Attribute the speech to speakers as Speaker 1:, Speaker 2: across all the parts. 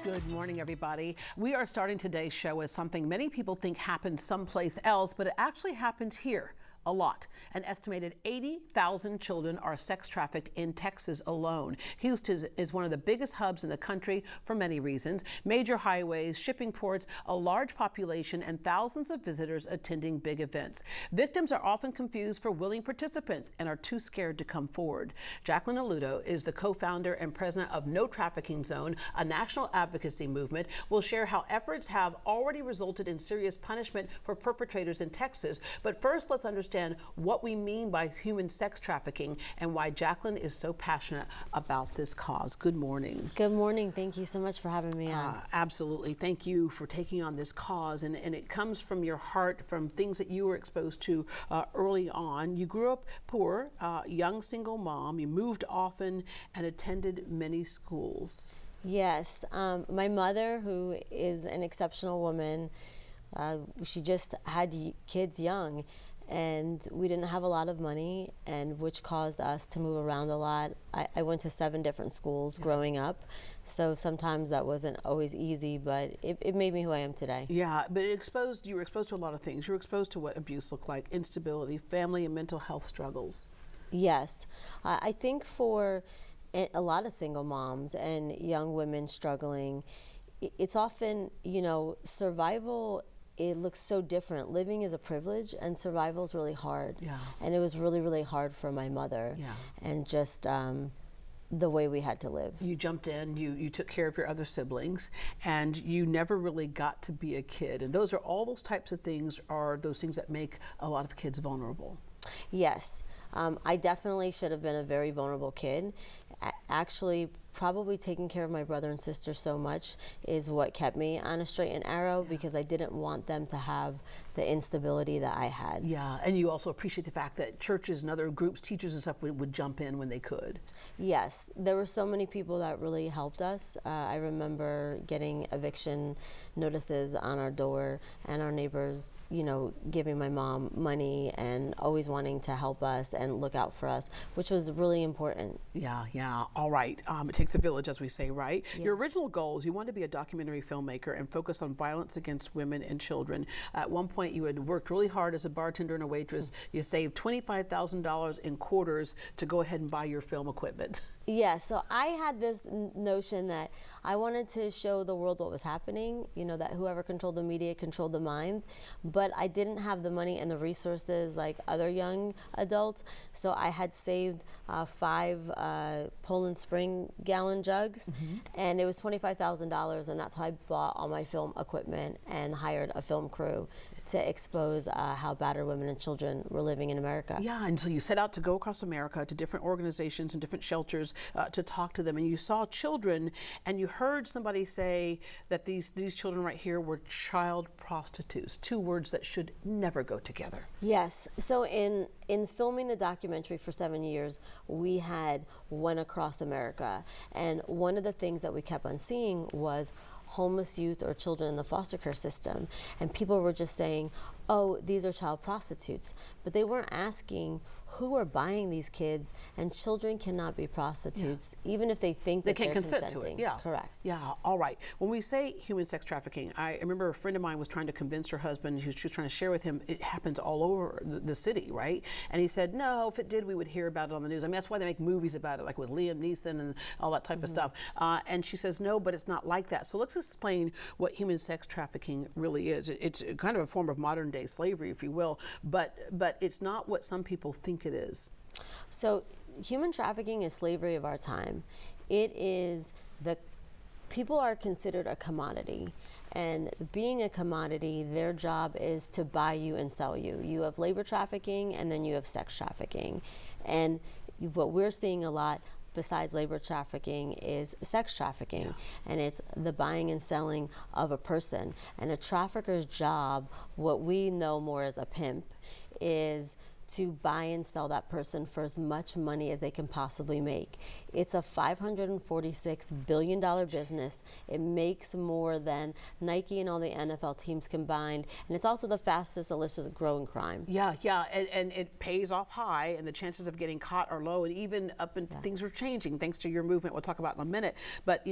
Speaker 1: Good morning, everybody. We are starting today's show as something many people think happens someplace else, but it actually happens here. A lot. An estimated 80,000 children are sex trafficked in Texas alone. Houston is one of the biggest hubs in the country for many reasons. Major highways, shipping ports, a large population, and thousands of visitors attending big events. Victims are often confused for willing participants and are too scared to come forward. Jacquelyn Aluotto is the co-founder and president of No Trafficking Zone, a national advocacy movement. Will share how efforts have already resulted in serious punishment for perpetrators in Texas. But first, let's understand what we mean by human sex trafficking and why Jacquelyn is so passionate about this cause. Good morning.
Speaker 2: Good morning. Thank you so much for having me on.
Speaker 1: Absolutely. Thank you for taking on this cause. And it comes from your heart, from things that you were exposed to early on. You grew up poor, young single mom. You moved often and attended many schools.
Speaker 2: Yes. My mother, who is an exceptional woman, she just had kids young. And we didn't have a lot of money, and which caused us to move around a lot. I went to 7 different schools growing up, so sometimes that wasn't always easy, but it made me who I am today.
Speaker 1: Yeah, but you were exposed to a lot of things. You were exposed to what abuse looked like, instability, family and mental health struggles.
Speaker 2: Yes. I think for a lot of single moms and young women struggling, it's often, survival. It looks so different. Living is a privilege, and survival is really hard.
Speaker 1: Yeah.
Speaker 2: And it was really, really hard for my mother.
Speaker 1: Yeah.
Speaker 2: And just the way we had to live.
Speaker 1: You jumped in, you took care of your other siblings, and you never really got to be a kid. And those types of things are those things that make a lot of kids vulnerable.
Speaker 2: Yes. I definitely should have been a very vulnerable kid. Actually, probably taking care of my brother and sister so much is what kept me on a straight and narrow, because I didn't want them to have the instability that I had.
Speaker 1: Yeah, and you also appreciate the fact that churches and other groups, teachers and stuff would jump in when they could.
Speaker 2: Yes, there were so many people that really helped us. I remember getting eviction notices on our door, and our neighbors, giving my mom money and always wanting to help us and look out for us, which was really important.
Speaker 1: Yeah. All right. It takes a village, as we say, right?
Speaker 2: Yes.
Speaker 1: Your original goals, you wanted to be a documentary filmmaker and focus on violence against women and children. At one point, you had worked really hard as a bartender and a waitress. You saved $25,000 in quarters to go ahead and buy your film equipment.
Speaker 2: Yeah, so I had this notion that I wanted to show the world what was happening, that whoever controlled the media controlled the mind, but I didn't have the money and the resources like other young adults, so I had saved 5 Poland Spring gallon jugs, and it was $25,000, and that's how I bought all my film equipment and hired a film crew to expose how battered women and children were living in America.
Speaker 1: Yeah, and so you set out to go across America to different organizations and different shelters to talk to them, and you saw children, and you heard somebody say that these children right here were child prostitutes, 2 words that should never go together.
Speaker 2: Yes, so in filming the documentary for 7 years, we had went across America, and one of the things that we kept on seeing was homeless youth or children in the foster care system, and people were just saying, oh, these are child prostitutes, but they weren't asking who are buying these kids, and children cannot be prostitutes, even if they think
Speaker 1: they
Speaker 2: that
Speaker 1: can't
Speaker 2: they're
Speaker 1: consent
Speaker 2: consenting.
Speaker 1: to it. Yeah,
Speaker 2: correct.
Speaker 1: Yeah, all right. When we say human sex trafficking, I remember a friend of mine was trying to convince her husband, she was trying to share with him, it happens all over the city, right? And he said, no, if it did, we would hear about it on the news. I mean, that's why they make movies about it, like with Liam Neeson and all that type of stuff. And she says, no, but it's not like that. So let's explain what human sex trafficking really is. It's kind of a form of modern day slavery, if you will, but it's not what some people think it is.
Speaker 2: So human trafficking is slavery of our time. It is people are considered a commodity, and being a commodity, their job is to buy you and sell you. You have labor trafficking, and then you have sex trafficking. And what we're seeing a lot besides labor trafficking is sex trafficking, and it's the buying and selling of a person. And a trafficker's job, what we know more as a pimp, is to buy and sell that person for as much money as they can possibly make. It's a $546 billion business. It makes more than Nike and all the NFL teams combined, and it's also the fastest illicit growing crime.
Speaker 1: Yeah, and it pays off high, and the chances of getting caught are low, and even up and things are changing thanks to your movement. We'll talk about in a minute. But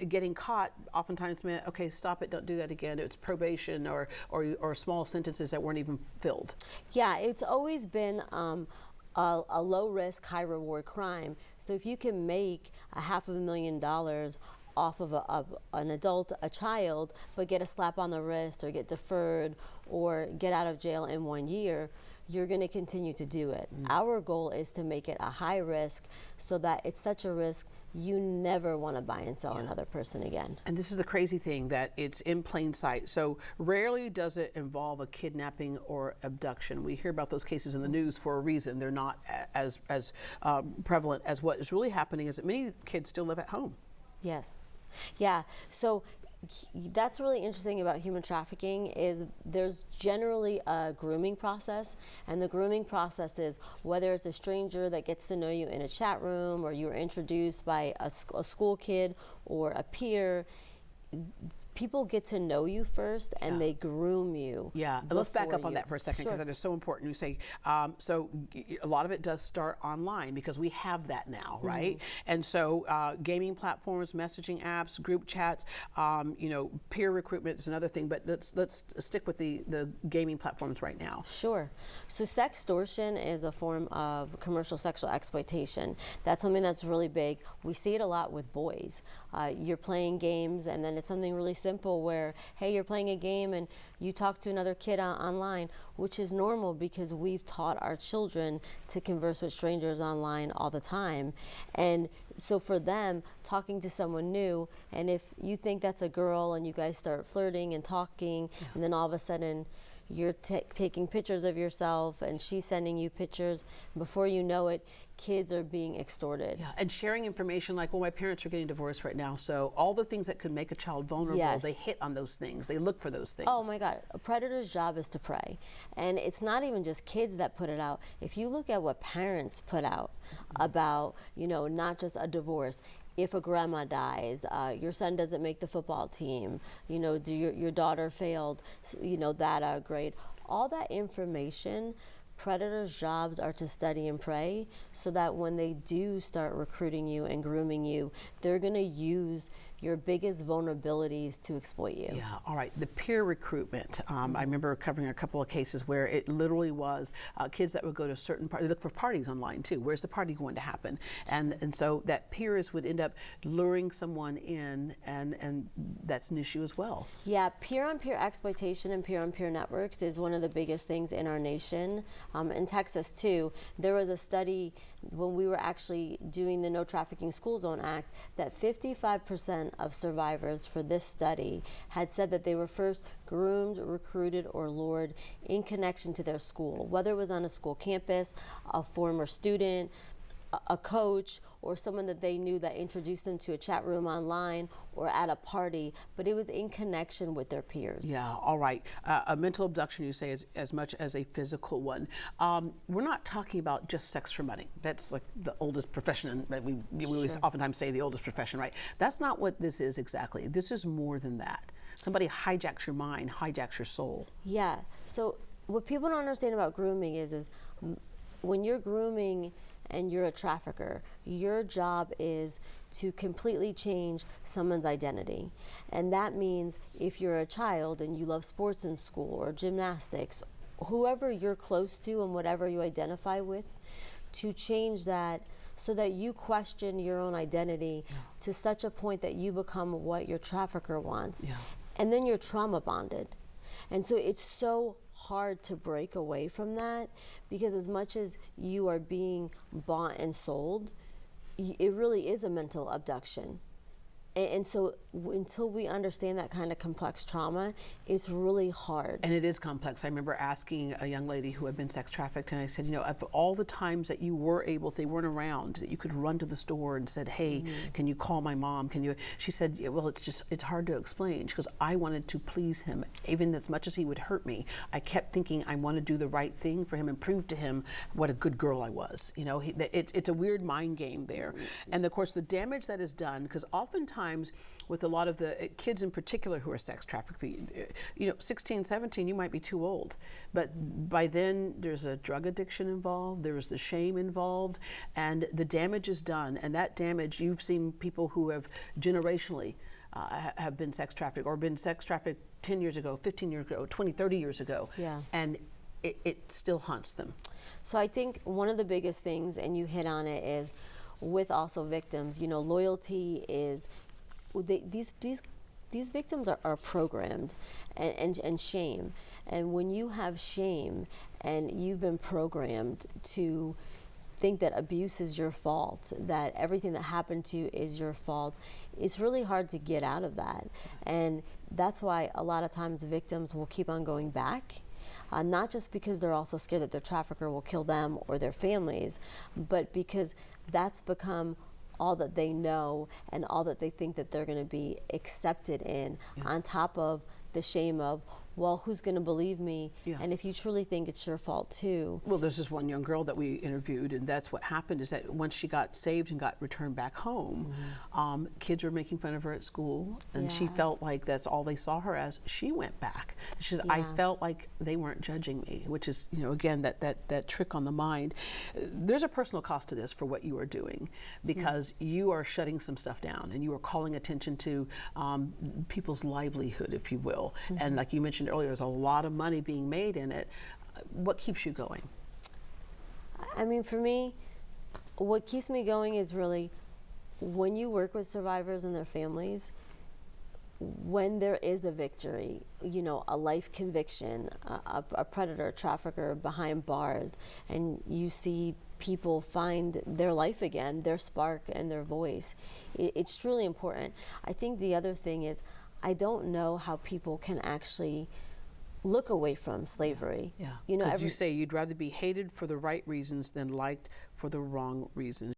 Speaker 1: getting caught oftentimes meant, okay, stop it, don't do that again. It's probation or small sentences that weren't even filled.
Speaker 2: Yeah, it's always been a low risk, high reward crime. So if you can make $500,000 off of an adult, a child, but get a slap on the wrist or get deferred or get out of jail in 1 year, you're going to continue to do it. Our goal is to make it a high risk so that it's such a risk you never want to buy and sell another person again. And
Speaker 1: this is the crazy thing, that it's in plain sight. So rarely does it involve a kidnapping or abduction. We hear about those cases in the news for a reason. They're not as prevalent as what is really happening is that many kids still live at home.
Speaker 2: Yes. Yeah. So that's really interesting about human trafficking is there's generally a grooming process, and the grooming process is whether it's a stranger that gets to know you in a chat room or you were introduced by a school kid or a peer. People get to know you first and they groom you.
Speaker 1: Yeah, and let's back up on that for a second because that is so important. You say, so a lot of it does start online because we have that now, right? And so gaming platforms, messaging apps, group chats, peer recruitment is another thing, but let's stick with the gaming platforms right now.
Speaker 2: Sure. So sextortion is a form of commercial sexual exploitation. That's something that's really big. We see it a lot with boys. You're playing games and then it's something really simple where, hey, you're playing a game and you talk to another kid online, which is normal because we've taught our children to converse with strangers online all the time. And so for them, talking to someone new, and if you think that's a girl and you guys start flirting and talking, and then all of a sudden you're taking pictures of yourself and she's sending you pictures, before you know it, kids are being extorted.
Speaker 1: Yeah, and sharing information like, well, my parents are getting divorced right now, so all the things that could make a child vulnerable, they hit on those things, they look for those things.
Speaker 2: Oh my God, a predator's job is to prey. And it's not even just kids that put it out. If you look at what parents put out about, not just a divorce, if a grandma dies, your son doesn't make the football team, your daughter failed, that grade, all that information, predators' jobs are to study and prey so that when they do start recruiting you and grooming you, they're going to use your biggest vulnerabilities to exploit you.
Speaker 1: Yeah, all right. The peer recruitment. I remember covering a couple of cases where it literally was kids that would go to certain parties. They look for parties online too. Where's the party going to happen? And so that peers would end up luring someone in, and that's an issue as well.
Speaker 2: Yeah, peer-on-peer exploitation and peer-on-peer networks is one of the biggest things in our nation. In Texas too, there was a study when we were actually doing the No Trafficking School Zone Act that 55% of survivors for this study had said that they were first groomed, recruited, or lured in connection to their school, whether it was on a school campus, a former student, a coach, or someone that they knew that introduced them to a chat room online or at a party, but it was in connection with their peers.
Speaker 1: Yeah, all right. A mental abduction, you say, is as much as a physical one. We're not talking about just sex for money. That's like the oldest profession, and we always oftentimes say the oldest profession, right? That's not what this is exactly. This is more than that. Somebody hijacks your mind, hijacks your soul.
Speaker 2: Yeah, so what people don't understand about grooming is when you're grooming and you're a trafficker, your job is to completely change someone's identity. And that means if you're a child and you love sports in school or gymnastics, whoever you're close to and whatever you identify with, to change that so that you question your own identity to such a point that you become what your trafficker wants. And then you're trauma bonded. And so it's so hard to break away from that, because as much as you are being bought and sold, it really is a mental abduction. And so until we understand that kind of complex trauma, it's really hard.
Speaker 1: And it is complex. I remember asking a young lady who had been sex trafficked, and I said, you know, of all the times that you were able, if they weren't around, that you could run to the store and said, hey, can you call my mom? Can you? She said, yeah, well, it's hard to explain. She goes, I wanted to please him, even as much as he would hurt me. I kept thinking I want to do the right thing for him and prove to him what a good girl I was. You know, it's a weird mind game there. And of course, the damage that is done, because oftentimes with a lot of the kids in particular who are sex trafficked, you know, 16, 17, you might be too old. But by then, there's a drug addiction involved, there is the shame involved, and the damage is done. And that damage, you've seen people who have generationally have been sex trafficked or been sex trafficked 10 years ago, 15 years ago, 20, 30 years ago.
Speaker 2: Yeah.
Speaker 1: And it still haunts them.
Speaker 2: So I think one of the biggest things, and you hit on it, is with also victims, you know, loyalty is, these victims are programmed, and shame. And when you have shame and you've been programmed to think that abuse is your fault, that everything that happened to you is your fault, it's really hard to get out of that. And that's why a lot of times victims will keep on going back. Not just because they're also scared that their trafficker will kill them or their families, but because that's become all that they know and all that they think that they're going to be accepted in, on top of the shame of, well, who's going to believe me?
Speaker 1: Yeah.
Speaker 2: And if you truly think it's your fault too.
Speaker 1: Well, there's this one young girl that we interviewed, and that's what happened, is that once she got saved and got returned back home, kids were making fun of her at school, and she felt like that's all they saw her as. She went back. She said, I felt like they weren't judging me, which is, you know, again, that trick on the mind. There's a personal cost to this for what you are doing, because you are shutting some stuff down, and you are calling attention to people's livelihood, if you will. And like you mentioned earlier, there's a lot of money being made in it. What keeps you going?
Speaker 2: I mean, for me, what keeps me going is really when you work with survivors and their families, when there is a victory, you know, a life conviction, a predator, a trafficker behind bars, and you see people find their life again, their spark and their voice, it's truly important. I think the other thing is, I don't know how people can actually look away from slavery.
Speaker 1: Yeah.
Speaker 2: You know,
Speaker 1: you say you'd rather be hated for the right reasons than liked for the wrong reasons.